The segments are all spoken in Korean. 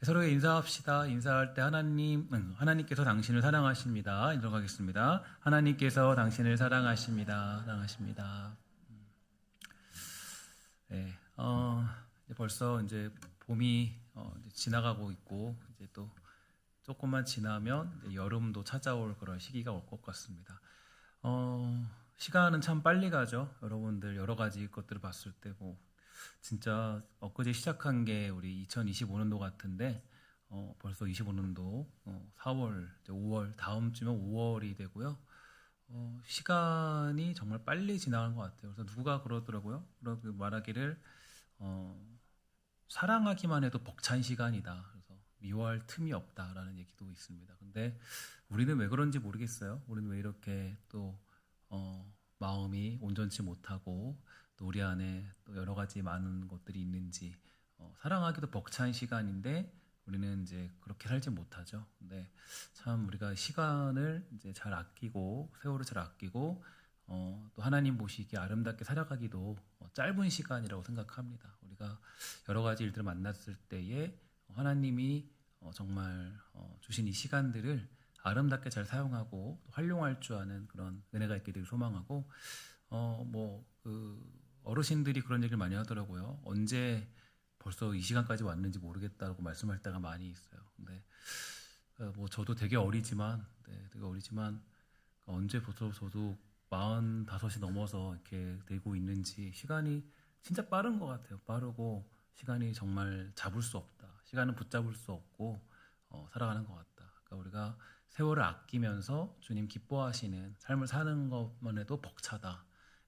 서로 인사합시다. 인사할 때 하나님께서 당신을 사랑하십니다. 인정하겠습니다. 하나님께서 당신을 사랑하십니다. 사랑하십니다. 네, 이제 벌써 이제 봄이 이제 지나가고 있고 이제 또 조금만 지나면 이제 여름도 찾아올 그런 시기가 올 것 같습니다. 시간은 참 빨리 가죠. 여러분들 여러 가지 것들을 봤을 때 진짜 엊그제 시작한 게 우리 2025년도 같은데 벌써 25년도 4월, 이제 5월 다음 주면 5월이 되고요. 시간이 정말 빨리 지나가는 것 같아요. 그래서 누가 그러더라고요. 그렇게 말하기를 사랑하기만 해도 벅찬 시간이다. 그래서 미워할 틈이 없다라는 얘기도 있습니다. 근데 우리는 왜 그런지 모르겠어요. 우리는 왜 이렇게 또 마음이 온전치 못하고 또 우리 안에 또 여러 가지 많은 것들이 있는지 사랑하기도 벅찬 시간인데 우리는 이제 그렇게 살지 못하죠. 근데 참 우리가 시간을 이제 잘 아끼고 세월을 잘 아끼고 또 하나님 보시기에 아름답게 살아가기도 짧은 시간이라고 생각합니다. 우리가 여러 가지 일들을 만났을 때에 하나님이 정말 주신 이 시간들을 아름답게 잘 사용하고 활용할 줄 아는 그런 은혜가 있게 되길 소망하고 어르신들이 그런 얘기를 많이 하더라고요. 언제 벌써 이 시간까지 왔는지 모르겠다고 말씀할 때가 많이 있어요. 근데 저도 되게 어리지만 언제 벌써 저도 45이 넘어서 이렇게 되고 있는지 시간이 진짜 빠른 것 같아요. 빠르고 시간이 정말 잡을 수 없다. 시간은 붙잡을 수 없고 살아가는 것 같다. 그러니까 우리가 세월을 아끼면서 주님 기뻐하시는 삶을 사는 것만 해도 벅차다.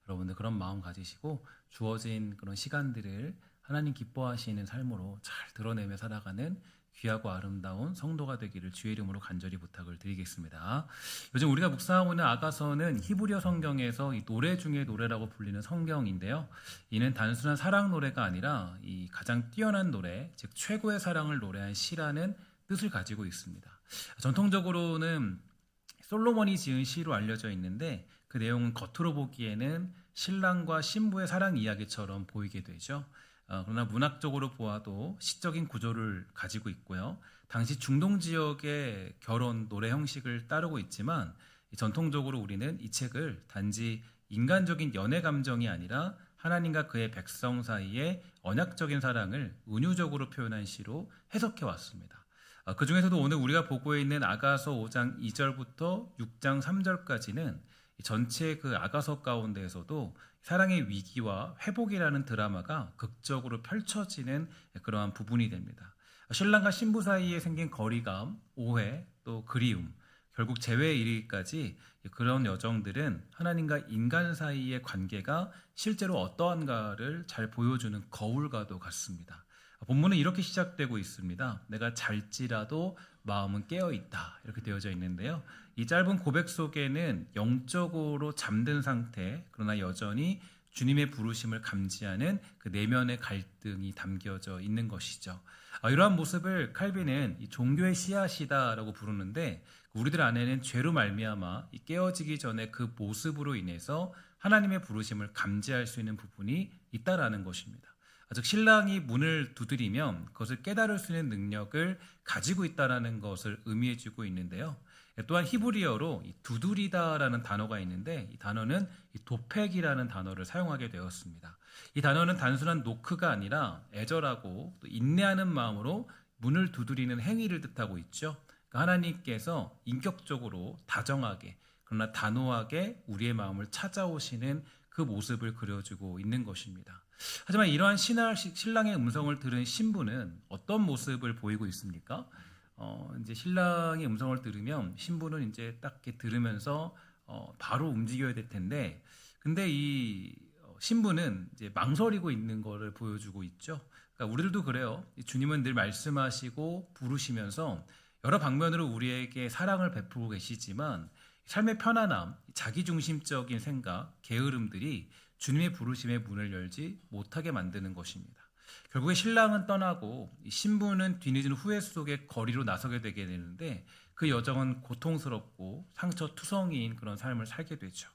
여러분들 그런 마음 가지시고 주어진 그런 시간들을 하나님 기뻐하시는 삶으로 잘 드러내며 살아가는 귀하고 아름다운 성도가 되기를 주의 이름으로 간절히 부탁을 드리겠습니다. 요즘 우리가 묵상하고 있는 아가서는 히브리어 성경에서 이 노래 중의 노래라고 불리는 성경인데요. 이는 단순한 사랑 노래가 아니라 이 가장 뛰어난 노래, 즉 최고의 사랑을 노래한 시라는 뜻을 가지고 있습니다. 전통적으로는 솔로몬이 지은 시로 알려져 있는데 그 내용은 겉으로 보기에는 신랑과 신부의 사랑 이야기처럼 보이게 되죠. 그러나 문학적으로 보아도 시적인 구조를 가지고 있고요. 당시 중동 지역의 결혼 노래 형식을 따르고 있지만 전통적으로 우리는 이 책을 단지 인간적인 연애 감정이 아니라 하나님과 그의 백성 사이의 언약적인 사랑을 은유적으로 표현한 시로 해석해 왔습니다. 그 중에서도 오늘 우리가 보고 있는 아가서 5장 2절부터 6장 3절까지는 전체 그 아가서 가운데에서도 사랑의 위기와 회복이라는 드라마가 극적으로 펼쳐지는 그러한 부분이 됩니다. 신랑과 신부 사이에 생긴 거리감, 오해, 또 그리움, 결국 재회에 이르기까지 그런 여정들은 하나님과 인간 사이의 관계가 실제로 어떠한가를 잘 보여주는 거울과도 같습니다. 본문은 이렇게 시작되고 있습니다. 내가 잘지라도 마음은 깨어있다 이렇게 되어져 있는데요. 이 짧은 고백 속에는 영적으로 잠든 상태 그러나 여전히 주님의 부르심을 감지하는 그 내면의 갈등이 담겨져 있는 것이죠. 이러한 모습을 칼빈은 이 종교의 씨앗이다라고 부르는데 우리들 안에는 죄로 말미암아 깨어지기 전에 그 모습으로 인해서 하나님의 부르심을 감지할 수 있는 부분이 있다라는 것입니다. 즉 신랑이 문을 두드리면 그것을 깨달을 수 있는 능력을 가지고 있다는 것을 의미해주고 있는데요. 또한 히브리어로 두드리다라는 단어가 있는데 이 단어는 도팩이라는 단어를 사용하게 되었습니다. 이 단어는 단순한 노크가 아니라 애절하고 또 인내하는 마음으로 문을 두드리는 행위를 뜻하고 있죠. 그러니까 하나님께서 인격적으로 다정하게 그러나 단호하게 우리의 마음을 찾아오시는 그 모습을 그려주고 있는 것입니다. 하지만 이러한 신랑의 음성을 들은 신부는 어떤 모습을 보이고 있습니까? 이제 신랑의 음성을 들으면 신부는 이제 딱 이렇게 들으면서 바로 움직여야 될 텐데, 근데 이 신부는 이제 망설이고 있는 것을 보여주고 있죠. 그러니까 우리들도 그래요. 주님은 늘 말씀하시고 부르시면서 여러 방면으로 우리에게 사랑을 베푸고 계시지만 삶의 편안함, 자기중심적인 생각, 게으름들이 주님의 부르심의 문을 열지 못하게 만드는 것입니다. 결국에 신랑은 떠나고 신부는 뒤늦은 후회 속에 거리로 나서게 되게 되는데 그 여정은 고통스럽고 상처투성이인 그런 삶을 살게 되죠.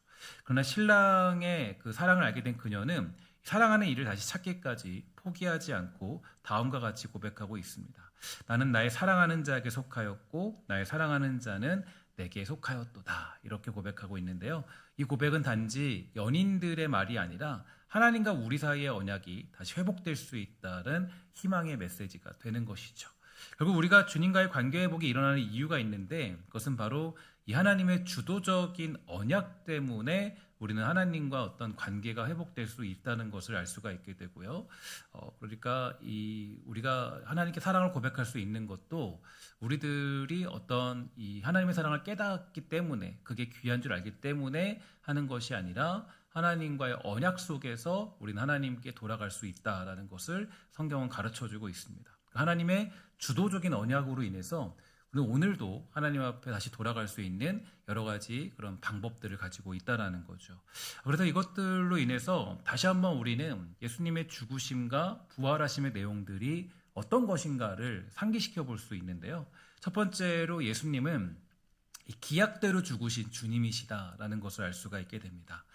그러나 신랑의 그 사랑을 알게 된 그녀는 사랑하는 이를 다시 찾기까지 포기하지 않고 다음과 같이 고백하고 있습니다. 나는 나의 사랑하는 자에게 속하였고 나의 사랑하는 자는 내게 속하였도다. 이렇게 고백하고 있는데요. 이 고백은 단지 연인들의 말이 아니라 하나님과 우리 사이의 언약이 다시 회복될 수 있다는 희망의 메시지가 되는 것이죠. 결국 우리가 주님과의 관계 회복이 일어나는 이유가 있는데 그것은 바로 이 하나님의 주도적인 언약 때문에 우리는 하나님과 어떤 관계가 회복될 수 있다는 것을 알 수가 있게 되고요. 그러니까 우리가 하나님께 사랑을 고백할 수 있는 것도 우리들이 어떤 이 하나님의 사랑을 깨닫기 때문에 그게 귀한 줄 알기 때문에 하는 것이 아니라 하나님과의 언약 속에서 우리는 하나님께 돌아갈 수 있다라는 것을 성경은 가르쳐주고 있습니다. 하나님의 주도적인 언약으로 인해서 우리는 오늘도 하나님 앞에 다시 돌아갈 수 있는 여러 가지 그런 방법들을 가지고 있다라는 거죠. 그래서 이것들로 인해서 다시 한번 우리는 예수님의 죽으심과 부활하심의 내용들이 어떤 것인가를 상기시켜 볼 수 있는데요. 첫 번째로 예수님은 이 기약대로 죽으신 주님이시다라는 것을 알 수가 있게 됩니다.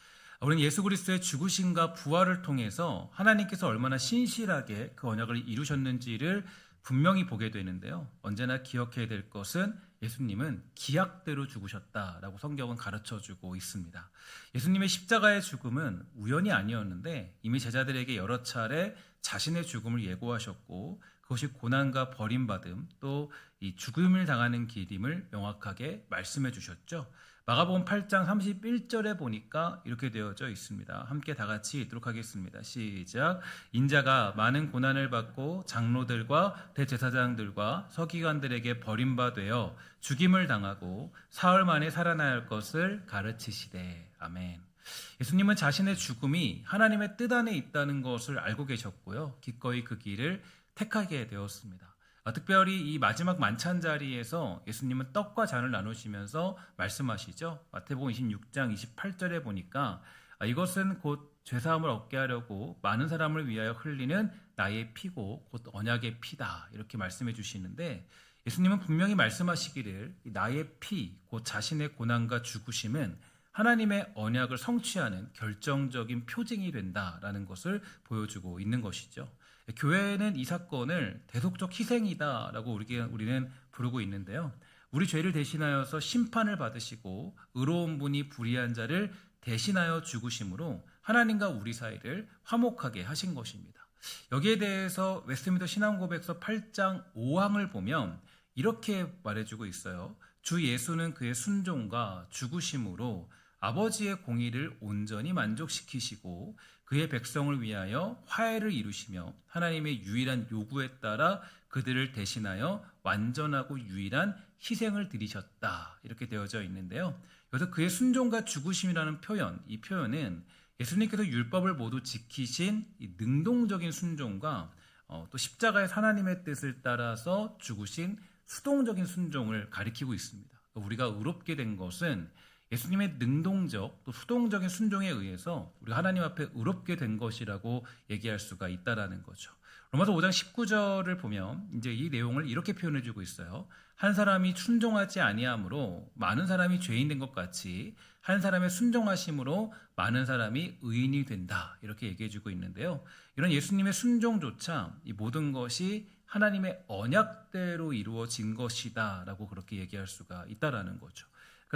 우리는 예수 그리스도의 죽으심과 부활을 통해서 하나님께서 얼마나 신실하게 그 언약을 이루셨는지를 분명히 보게 되는데요. 언제나 기억해야 될 것은 예수님은 기약대로 죽으셨다라고 성경은 가르쳐주고 있습니다. 예수님의 십자가의 죽음은 우연이 아니었는데 이미 제자들에게 여러 차례 자신의 죽음을 예고하셨고 그것이 고난과 버림받음 또 이 죽음을 당하는 길임을 명확하게 말씀해 주셨죠. 마가복음 8장 31절에 보니까 이렇게 되어져 있습니다. 함께 다 같이 읽도록 하겠습니다. 시작. 인자가 많은 고난을 받고 장로들과 대제사장들과 서기관들에게 버림받아 죽임을 당하고 사흘 만에 살아나야 할 것을 가르치시되. 아멘. 예수님은 자신의 죽음이 하나님의 뜻 안에 있다는 것을 알고 계셨고요. 기꺼이 그 길을 택하게 되었습니다. 특별히 이 마지막 만찬 자리에서 예수님은 떡과 잔을 나누시면서 말씀하시죠. 마태복음 26장 28절에 보니까 이것은 곧 죄사함을 얻게 하려고 많은 사람을 위하여 흘리는 나의 피고 곧 언약의 피다. 이렇게 말씀해 주시는데 예수님은 분명히 말씀하시기를 나의 피, 곧 자신의 고난과 죽으심은 하나님의 언약을 성취하는 결정적인 표징이 된다라는 것을 보여주고 있는 것이죠. 교회는 이 사건을 대속적 희생이다라고 우리는 부르고 있는데요. 우리 죄를 대신하여서 심판을 받으시고 의로운 분이 불의한 자를 대신하여 죽으심으로 하나님과 우리 사이를 화목하게 하신 것입니다. 여기에 대해서 웨스트민스터 신앙고백서 8장 5항을 보면 이렇게 말해주고 있어요. 주 예수는 그의 순종과 죽으심으로 아버지의 공의를 온전히 만족시키시고 그의 백성을 위하여 화해를 이루시며 하나님의 유일한 요구에 따라 그들을 대신하여 완전하고 유일한 희생을 드리셨다. 이렇게 되어져 있는데요. 여기서 그의 순종과 죽으심이라는 표현, 이 표현은 예수님께서 율법을 모두 지키신 이 능동적인 순종과 또 십자가의 하나님의 뜻을 따라서 죽으신 수동적인 순종을 가리키고 있습니다. 우리가 의롭게 된 것은 예수님의 능동적 또 수동적인 순종에 의해서 우리가 하나님 앞에 의롭게 된 것이라고 얘기할 수가 있다라는 거죠. 로마서 5장 19절을 보면 이제 이 내용을 이렇게 표현해 주고 있어요. 한 사람이 순종하지 아니함으로 많은 사람이 죄인 된 것 같이 한 사람의 순종하심으로 많은 사람이 의인이 된다. 이렇게 얘기해 주고 있는데요. 이런 예수님의 순종조차 이 모든 것이 하나님의 언약대로 이루어진 것이다라고 그렇게 얘기할 수가 있다라는 거죠.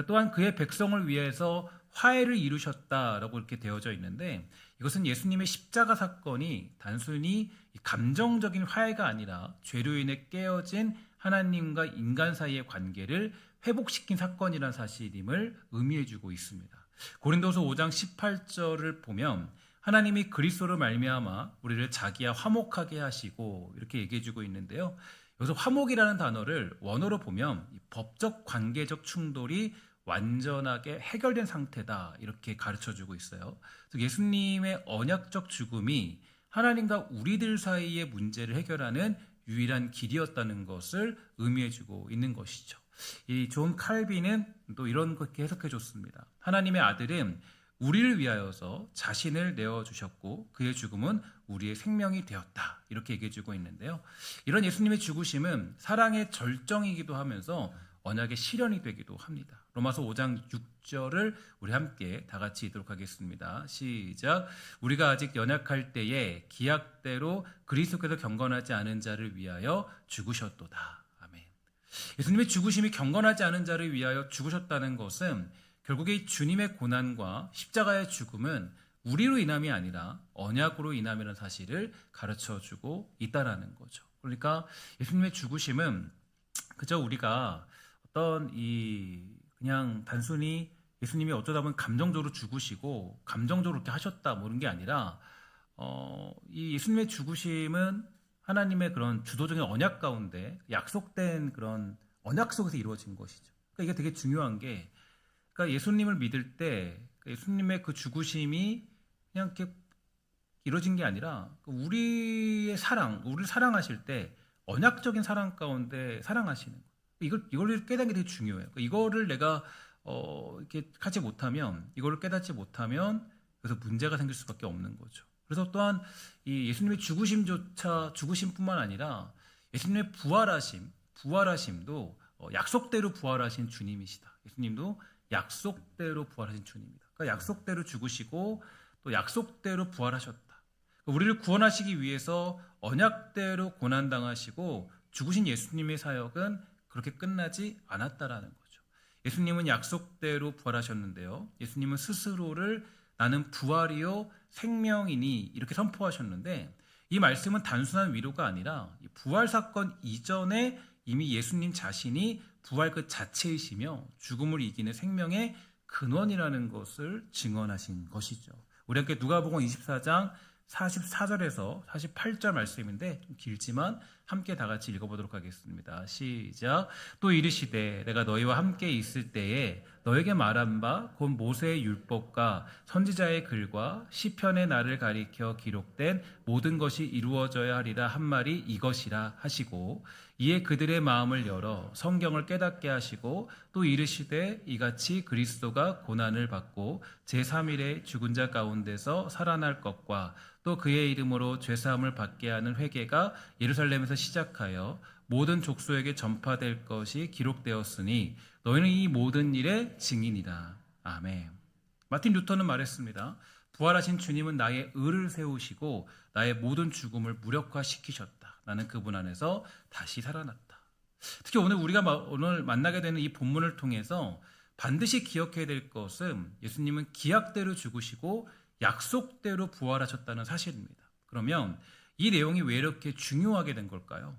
또한 그의 백성을 위해서 화해를 이루셨다라고 이렇게 되어져 있는데 이것은 예수님의 십자가 사건이 단순히 감정적인 화해가 아니라 죄로 인해 깨어진 하나님과 인간 사이의 관계를 회복시킨 사건이라는 사실임을 의미해주고 있습니다. 고린도서 5장 18절을 보면 하나님이 그리스도로 말미암아 우리를 자기와 화목하게 하시고 이렇게 얘기해주고 있는데요. 여기서 화목이라는 단어를 원어로 보면 법적 관계적 충돌이 완전하게 해결된 상태다 이렇게 가르쳐주고 있어요. 예수님의 언약적 죽음이 하나님과 우리들 사이의 문제를 해결하는 유일한 길이었다는 것을 의미해주고 있는 것이죠. 이 존 칼빈은 또 이런 것게 해석해줬습니다. 하나님의 아들은 우리를 위하여서 자신을 내어주셨고 그의 죽음은 우리의 생명이 되었다. 이렇게 얘기해주고 있는데요. 이런 예수님의 죽으심은 사랑의 절정이기도 하면서 언약의 실현이 되기도 합니다. 로마서 5장 6절을 우리 함께 다 같이 읽도록 하겠습니다. 시작. 우리가 아직 연약할 때에 기약대로 그리스도께서 경건하지 않은 자를 위하여 죽으셨도다. 아멘. 예수님의 죽으심이 경건하지 않은 자를 위하여 죽으셨다는 것은 결국에 주님의 고난과 십자가의 죽음은 우리로 인함이 아니라 언약으로 인함이라는 사실을 가르쳐주고 있다라는 거죠. 그러니까 예수님의 죽으심은 그저 우리가 어떤 그냥 단순히 예수님이 어쩌다 보면 감정적으로 죽으시고 감정적으로 그렇게 하셨다 뭐 이런 게 아니라 이 예수님의 죽으심은 하나님의 그런 주도적인 언약 가운데 약속된 그런 언약 속에서 이루어진 것이죠. 그러니까 이게 되게 중요한 게 그러니까 예수님을 믿을 때 예수님의 그 죽으심이 그냥 이렇게 이루어진 게 아니라 우리의 사랑, 우리를 사랑하실 때 언약적인 사랑 가운데 사랑하시는 거. 이걸 깨닫는 게 되게 중요해요. 이거를 내가 이렇게 하지 못하면, 이거를 깨닫지 못하면 그래서 문제가 생길 수밖에 없는 거죠. 그래서 또한 이 예수님의 죽으심뿐만 아니라 예수님의 부활하심도 약속대로 부활하신 주님이시다. 예수님도 약속대로 부활하신 주님이다. 그러니까 약속대로 죽으시고 또 약속대로 부활하셨다. 우리를 구원하시기 위해서 언약대로 고난당하시고 죽으신 예수님의 사역은 그렇게 끝나지 않았다라는 거죠. 예수님은 약속대로 부활하셨는데요. 예수님은 스스로를 나는 부활이요 생명이니 이렇게 선포하셨는데 이 말씀은 단순한 위로가 아니라 부활 사건 이전에 이미 예수님 자신이 부활 그 자체이시며 죽음을 이기는 생명의 근원이라는 것을 증언하신 것이죠. 우리 함께 누가복음 24장 44절에서 48절 말씀인데 좀 길지만 함께 다 같이 읽어보도록 하겠습니다. 시작. 또 이르시되 내가 너희와 함께 있을 때에 너에게 말한 바 곧 모세의 율법과 선지자의 글과 시편의 나를 가리켜 기록된 모든 것이 이루어져야 하리라 한 말이 이것이라 하시고 이에 그들의 마음을 열어 성경을 깨닫게 하시고 또 이르시되 이같이 그리스도가 고난을 받고 제3일에 죽은 자 가운데서 살아날 것과 또 그의 이름으로 죄사함을 받게 하는 회개가 예루살렘에서 시작하여 모든 족속에게 전파될 것이 기록되었으니 너희는 이 모든 일의 증인이다. 아멘. 마틴 루터는 말했습니다. 부활하신 주님은 나의 의를 세우시고 나의 모든 죽음을 무력화시키셨다. 나는 그분 안에서 다시 살아났다. 특히 오늘 만나게 되는 이 본문을 통해서 반드시 기억해야 될 것은 예수님은 기약대로 죽으시고 약속대로 부활하셨다는 사실입니다. 그러면 이 내용이 왜 이렇게 중요하게 된 걸까요?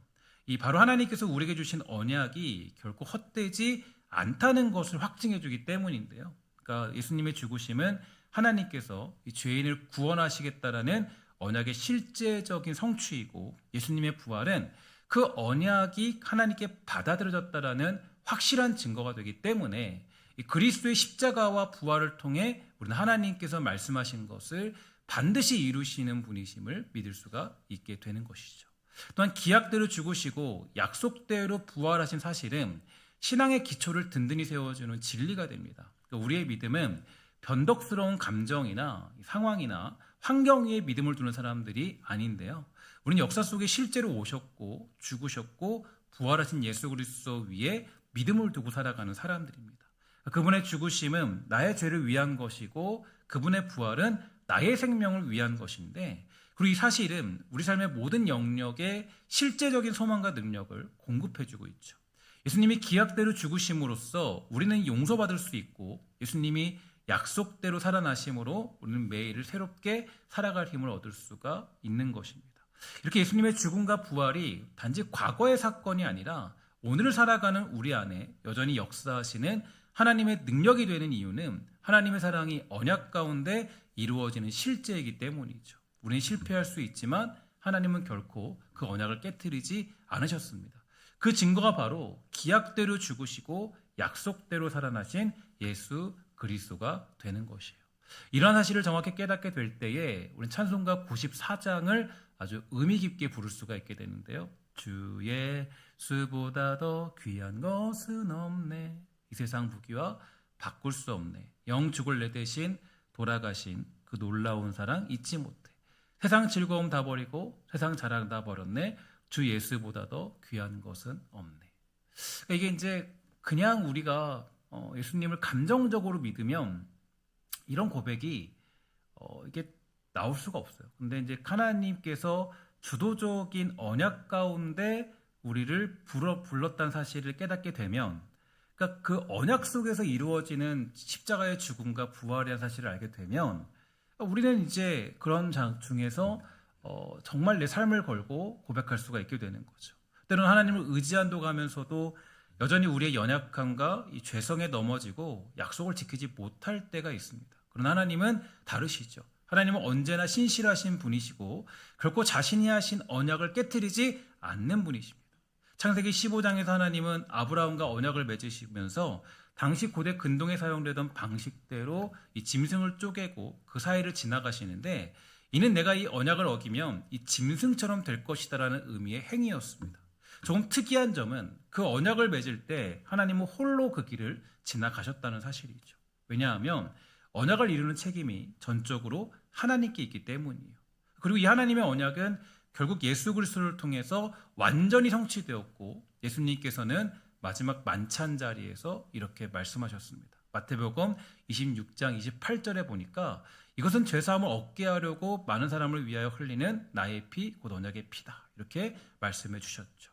바로 하나님께서 우리에게 주신 언약이 결코 헛되지 않다는 것을 확증해 주기 때문인데요. 그러니까 예수님의 죽으심은 하나님께서 이 죄인을 구원하시겠다라는 언약의 실제적인 성취이고 예수님의 부활은 그 언약이 하나님께 받아들여졌다라는 확실한 증거가 되기 때문에 그리스도의 십자가와 부활을 통해 우리는 하나님께서 말씀하신 것을 반드시 이루시는 분이심을 믿을 수가 있게 되는 것이죠. 또한 기약대로 죽으시고 약속대로 부활하신 사실은 신앙의 기초를 든든히 세워주는 진리가 됩니다. 우리의 믿음은 변덕스러운 감정이나 상황이나 환경 위에 믿음을 두는 사람들이 아닌데요. 우리는 역사 속에 실제로 오셨고 죽으셨고 부활하신 예수 그리스도 위에 믿음을 두고 살아가는 사람들입니다. 그분의 죽으심은 나의 죄를 위한 것이고 그분의 부활은 나의 생명을 위한 것인데 그리고 이 사실은 우리 삶의 모든 영역에 실제적인 소망과 능력을 공급해주고 있죠. 예수님이 기약대로 죽으심으로써 우리는 용서받을 수 있고 예수님이 약속대로 살아나심으로 우리는 매일을 새롭게 살아갈 힘을 얻을 수가 있는 것입니다. 이렇게 예수님의 죽음과 부활이 단지 과거의 사건이 아니라 오늘을 살아가는 우리 안에 여전히 역사하시는 하나님의 능력이 되는 이유는 하나님의 사랑이 언약 가운데 이루어지는 실제이기 때문이죠. 우리는 실패할 수 있지만 하나님은 결코 그 언약을 깨트리지 않으셨습니다. 그 증거가 바로 기약대로 죽으시고 약속대로 살아나신 예수 그리스도가 되는 것이에요. 이러한 사실을 정확히 깨닫게 될 때에 우리는 찬송가 94장을 아주 의미 깊게 부를 수가 있게 되는데요. 주 예수보다 더 귀한 것은 없네. 이 세상 부귀와 바꿀 수 없네. 영 죽을 내 대신 돌아가신 그 놀라운 사랑 잊지 못해. 세상 즐거움 다 버리고 세상 자랑 다 버렸네. 주 예수보다 더 귀한 것은 없네. 그러니까 이게 이제 그냥 우리가 예수님을 감정적으로 믿으면 이런 고백이 이게 나올 수가 없어요. 근데 이제 하나님께서 주도적인 언약 가운데 우리를 불렀다는 사실을 깨닫게 되면, 그러니까 그 언약 속에서 이루어지는 십자가의 죽음과 부활이라는 사실을 알게 되면 우리는 이제 그런 중에서 정말 내 삶을 걸고 고백할 수가 있게 되는 거죠. 때로는 하나님을 의지한다고 가면서도 여전히 우리의 연약함과 이 죄성에 넘어지고 약속을 지키지 못할 때가 있습니다. 그러나 하나님은 다르시죠. 하나님은 언제나 신실하신 분이시고 결코 자신이 하신 언약을 깨트리지 않는 분이십니다. 창세기 15장에서 하나님은 아브라함과 언약을 맺으시면서 당시 고대 근동에 사용되던 방식대로 이 짐승을 쪼개고 그 사이를 지나가시는데, 이는 내가 이 언약을 어기면 이 짐승처럼 될 것이다라는 의미의 행위였습니다. 조금 특이한 점은 그 언약을 맺을 때 하나님은 홀로 그 길을 지나가셨다는 사실이죠. 왜냐하면 언약을 이루는 책임이 전적으로 하나님께 있기 때문이에요. 그리고 이 하나님의 언약은 결국 예수 그리스도를 통해서 완전히 성취되었고, 예수님께서는 마지막 만찬 자리에서 이렇게 말씀하셨습니다. 마태복음 26장 28절에 보니까 이것은 죄사함을 얻게 하려고 많은 사람을 위하여 흘리는 나의 피, 곧 언약의 피다, 이렇게 말씀해 주셨죠.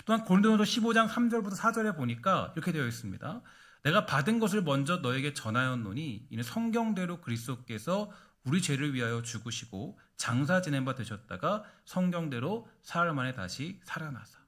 또한 고린도전서 15장 3절부터 4절에 보니까 이렇게 되어 있습니다. 내가 받은 것을 먼저 너에게 전하였노니 이는 성경대로 그리스도께서 우리 죄를 위하여 죽으시고 장사 지낸 바 되셨다가 성경대로 사흘 만에 다시 살아나사.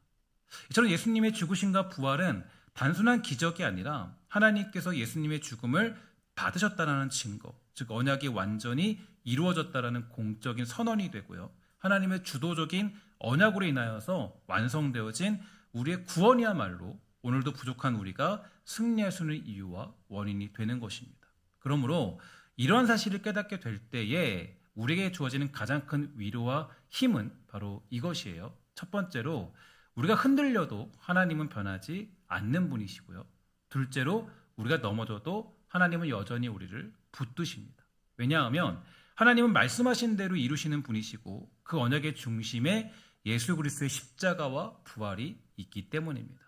이처럼 예수님의 죽으심과 부활은 단순한 기적이 아니라 하나님께서 예수님의 죽음을 받으셨다는 증거, 즉 언약이 완전히 이루어졌다는 공적인 선언이 되고요. 하나님의 주도적인 언약으로 인하여서 완성되어진 우리의 구원이야말로 오늘도 부족한 우리가 승리할 수 있는 이유와 원인이 되는 것입니다. 그러므로 이러한 사실을 깨닫게 될 때에 우리에게 주어지는 가장 큰 위로와 힘은 바로 이것이에요. 첫 번째로, 우리가 흔들려도 하나님은 변하지 않는 분이시고요. 둘째로, 우리가 넘어져도 하나님은 여전히 우리를 붙드십니다. 왜냐하면 하나님은 말씀하신 대로 이루시는 분이시고 그 언약의 중심에 예수 그리스도의 십자가와 부활이 있기 때문입니다.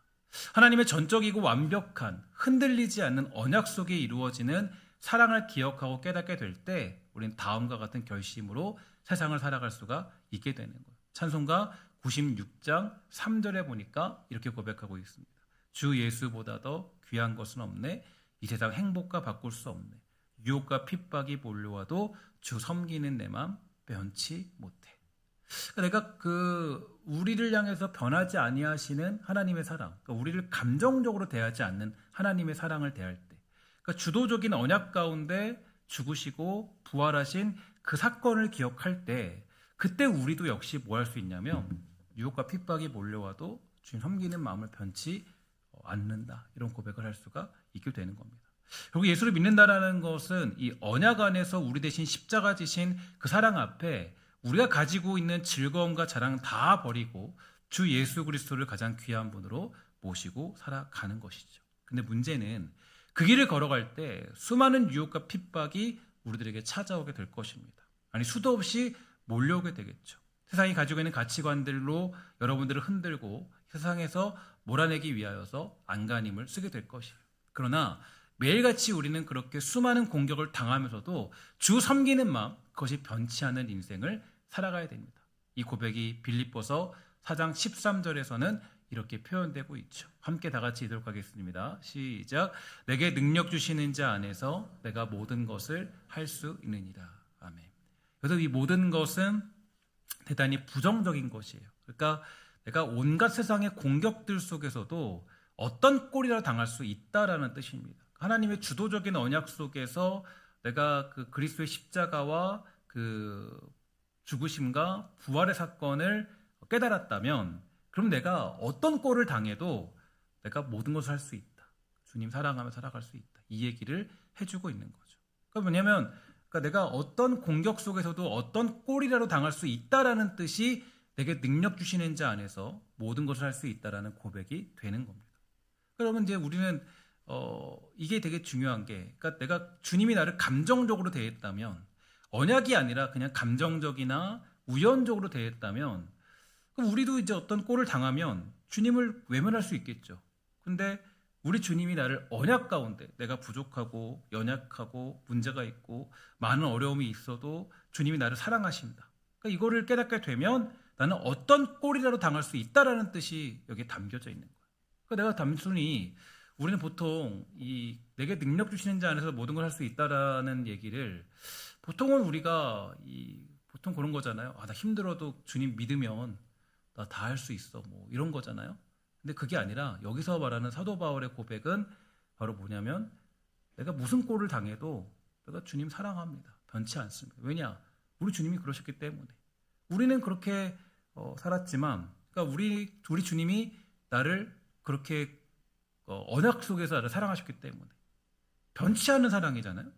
하나님의 전적이고 완벽한 흔들리지 않는 언약 속에 이루어지는 사랑을 기억하고 깨닫게 될 때 우리는 다음과 같은 결심으로 세상을 살아갈 수가 있게 되는 거예요. 찬송가 96장 3절에 보니까 이렇게 고백하고 있습니다. 주 예수보다 더 귀한 것은 없네. 이 세상 행복과 바꿀 수 없네. 유혹과 핍박이 몰려와도 주 섬기는 내 맘 변치 못해. 내가 우리를 향해서 변하지 아니하시는 하나님의 사랑, 우리를 감정적으로 대하지 않는 하나님의 사랑을 대할 때, 주도적인 언약 가운데 죽으시고 부활하신 그 사건을 기억할 때, 그때 우리도 역시 뭐 할 수 있냐면 유혹과 핍박이 몰려와도 주님 섬기는 마음을 변치 않는다, 이런 고백을 할 수가 있게 되는 겁니다. 결국 예수를 믿는다라는 것은 이 언약 안에서 우리 대신 십자가 지신 그 사랑 앞에 우리가 가지고 있는 즐거움과 자랑 다 버리고 주 예수 그리스도를 가장 귀한 분으로 모시고 살아가는 것이죠. 근데 문제는 그 길을 걸어갈 때 수많은 유혹과 핍박이 우리들에게 찾아오게 될 것입니다. 아니, 수도 없이 몰려오게 되겠죠. 세상이 가지고 있는 가치관들로 여러분들을 흔들고 세상에서 몰아내기 위하여서 안간힘을 쓰게 될 것이에요. 그러나 매일같이 우리는 그렇게 수많은 공격을 당하면서도 주 섬기는 마음, 그것이 변치 않는 인생을 살아가야 됩니다. 이 고백이 빌립보서 4장 13절에서는 이렇게 표현되고 있죠. 함께 다 같이 읽도록 하겠습니다. 시작. 내게 능력 주시는 자 안에서 내가 모든 것을 할 수 있느니라. 아멘. 그래서 이 모든 것은 대단히 부정적인 것이에요. 그러니까 내가 온갖 세상의 공격들 속에서도 어떤 꼴이라 당할 수 있다라는 뜻입니다. 하나님의 주도적인 언약 속에서 내가 그 그리스도의 십자가와 그 죽으심과 부활의 사건을 깨달았다면, 그럼 내가 어떤 꼴을 당해도 내가 모든 것을 할 수 있다. 주님 사랑하며 살아갈 수 있다. 이 얘기를 해주고 있는 거죠. 그러니까 뭐냐면 내가 어떤 공격 속에서도 어떤 꼴이라도 당할 수 있다라는 뜻이 내게 능력 주시는 자 안에서 모든 것을 할 수 있다라는 고백이 되는 겁니다. 그러면 이제 우리는 이게 되게 중요한 게, 그러니까 내가 주님이 나를 감정적으로 대했다면, 언약이 아니라 그냥 감정적이나 우연적으로 대했다면, 그럼 우리도 이제 어떤 꼴을 당하면 주님을 외면할 수 있겠죠. 근데 우리 주님이 나를 언약 가운데 내가 부족하고 연약하고 문제가 있고 많은 어려움이 있어도 주님이 나를 사랑하신다. 그러니까 이거를 깨닫게 되면 나는 어떤 꼴이라도 당할 수 있다라는 뜻이 여기에 담겨져 있는 거예요. 그러니까 내가 단순히 우리는 보통 이 내게 능력 주시는 자 안에서 모든 걸 할 수 있다라는 얘기를 보통은 우리가 보통 그런 거잖아요. 나 힘들어도 주님 믿으면 나 다 할 수 있어. 뭐 이런 거잖아요. 근데 그게 아니라 여기서 말하는 사도 바울의 고백은 바로 뭐냐면 내가 무슨 꼴을 당해도 내가 주님 사랑합니다. 변치 않습니다. 왜냐? 우리 주님이 그러셨기 때문에. 우리는 그렇게 살았지만 그러니까 우리 주님이 나를 그렇게 언약 속에서 나를 사랑하셨기 때문에 변치 않는 사랑이잖아요.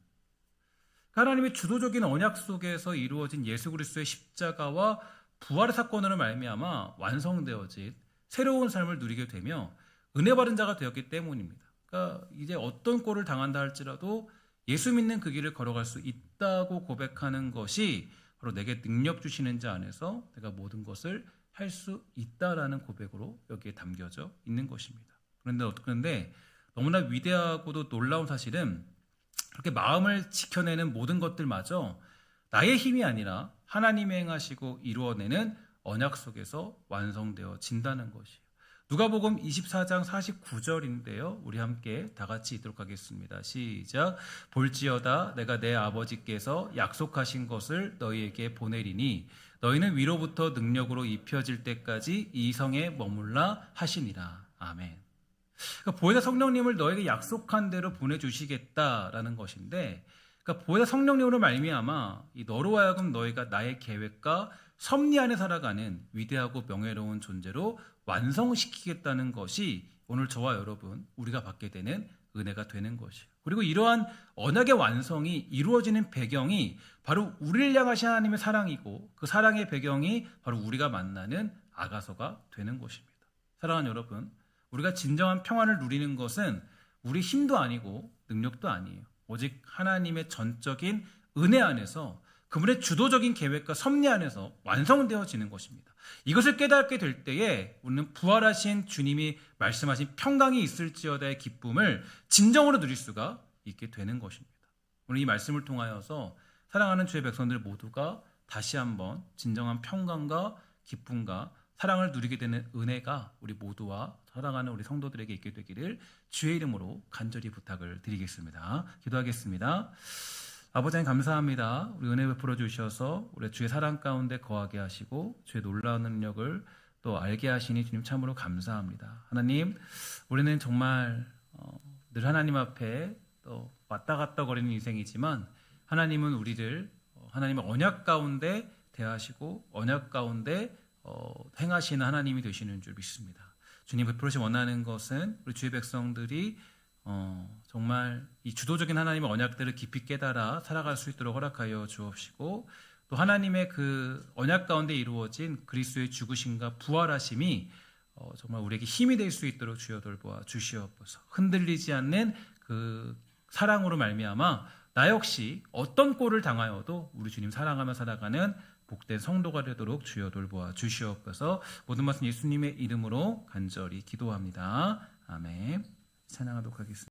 하나님의 주도적인 언약 속에서 이루어진 예수 그리스도의 십자가와 부활의 사건으로 말미암아 완성되어진 새로운 삶을 누리게 되며 은혜 받은 자가 되었기 때문입니다. 그러니까 이제 어떤 꼴을 당한다 할지라도 예수 믿는 그 길을 걸어갈 수 있다고 고백하는 것이 바로 내게 능력 주시는 자 안에서 내가 모든 것을 할 수 있다라는 고백으로 여기에 담겨져 있는 것입니다. 그런데 너무나 위대하고도 놀라운 사실은 그렇게 마음을 지켜내는 모든 것들마저 나의 힘이 아니라 하나님이 행하시고 이루어내는 언약 속에서 완성되어진다는 것이에요. 누가복음 24장 49절인데요. 우리 함께 다 같이 읽도록 하겠습니다. 시작. 볼지어다 내가 내 아버지께서 약속하신 것을 너희에게 보내리니 너희는 위로부터 능력으로 입혀질 때까지 이 성에 머물라 하시니라. 아멘. 그러니까 보혜사 성령님을 너에게 약속한 대로 보내주시겠다라는 것인데 그러니까 보혜사 성령님으로 말미암아 너로 하여금 너희가 나의 계획과 섭리 안에 살아가는 위대하고 명예로운 존재로 완성시키겠다는 것이 오늘 저와 여러분 우리가 받게 되는 은혜가 되는 것이에요. 그리고 이러한 언약의 완성이 이루어지는 배경이 바로 우리를 향하신 하나님의 사랑이고 그 사랑의 배경이 바로 우리가 만나는 아가서가 되는 것입니다. 사랑하는 여러분, 우리가 진정한 평안을 누리는 것은 우리 힘도 아니고 능력도 아니에요. 오직 하나님의 전적인 은혜 안에서 그분의 주도적인 계획과 섭리 안에서 완성되어지는 것입니다. 이것을 깨닫게 될 때에 우리는 부활하신 주님이 말씀하신 평강이 있을지어다의 기쁨을 진정으로 누릴 수가 있게 되는 것입니다. 오늘 이 말씀을 통하여서 사랑하는 주의 백성들 모두가 다시 한번 진정한 평강과 기쁨과 사랑을 누리게 되는 은혜가 우리 모두와 사랑하는 우리 성도들에게 있게 되기를 주의 이름으로 간절히 부탁을 드리겠습니다. 기도하겠습니다. 아버지 하나님 감사합니다. 우리 은혜 베풀어 주셔서 우리 주의 사랑 가운데 거하게 하시고 주의 놀라운 능력을 또 알게 하시니 주님 참으로 감사합니다. 하나님, 우리는 정말 늘 하나님 앞에 또 왔다 갔다 거리는 인생이지만 하나님은 우리를 하나님의 언약 가운데 대하시고 언약 가운데 행하시는 하나님이 되시는 줄 믿습니다. 주님 베풀으시 원하는 것은 우리 주의 백성들이 정말 이 주도적인 하나님의 언약들을 깊이 깨달아 살아갈 수 있도록 허락하여 주옵시고 또 하나님의 그 언약 가운데 이루어진 그리스도의 죽으심과 부활하심이 정말 우리에게 힘이 될 수 있도록 주여 돌보아 주시옵소서. 흔들리지 않는 그 사랑으로 말미암아 나 역시 어떤 꼴을 당하여도 우리 주님 사랑하며 살아가는 복된 성도가 되도록 주여 돌보아 주시옵소서. 모든 말씀 예수님의 이름으로 간절히 기도합니다. 아멘. 찬양하도록 하겠습니다.